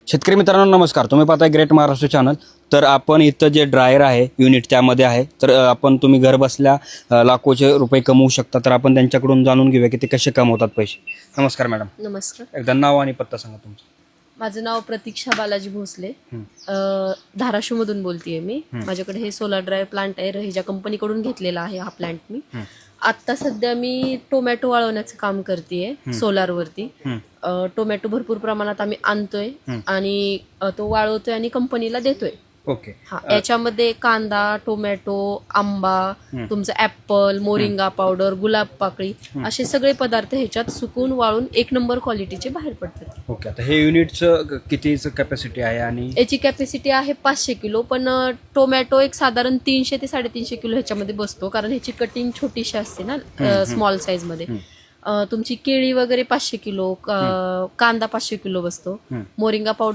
शेतकरी मित्रांनो नमस्कार. तुम्ही पाहताय ग्रेट महाराष्ट्र चॅनल. तर आपण इथं जे ड्रायर आहे युनिट त्यामध्ये आहे. तर आपण तुम्ही घर बसल्या लाखोचे रुपये कमवू शकता. तर आपण त्यांच्याकडून जाणून घेऊया की ते कसे कमवतात पैसे. नमस्कार मॅडम. नमस्कार. एकदा नाव आणि पत्ता सांगा तुमचा. माझं नाव प्रतीक्षा बालाजी भोसले. धाराशिव मधून बोलतेय मी. माझ्याकडे हे सोलार ड्रायर प्लांट आहे. रहिजा कंपनीकडून घेतलेला आहे हा प्लांट मी. आता सध्या मी टोमॅटो वाळवण्याचं काम करतेय सोलार वरती. टोमॅटो भरपूर प्रमाणात आम्ही आणतोय आणि तो वाळवतोय आणि कंपनीला देतोय. ओके. हा, याच्यामध्ये कांदा, टोमॅटो, आंबा, तुमचं ऍपल, मोरिंगा पावडर, गुलाब पाकळी असे सगळे पदार्थ ह्याच्यात सुकून वाळून एक नंबर क्वालिटीचे बाहेर पडतात. ओके. आता हे युनिटचं कितीच कॅपॅसिटी आहे आणि याची कॅपॅसिटी आहे 500 किलो. पण टोमॅटो एक साधारण 300 ते 350 किलो ह्याच्यामध्ये बसतो, कारण ह्याची कटिंग छोटीशी असते ना स्मॉल साईज मध्ये. तुमची केळी वगैरे 500 किलो, कांदा 500 किलो बसतो, मोरिंगा पावडर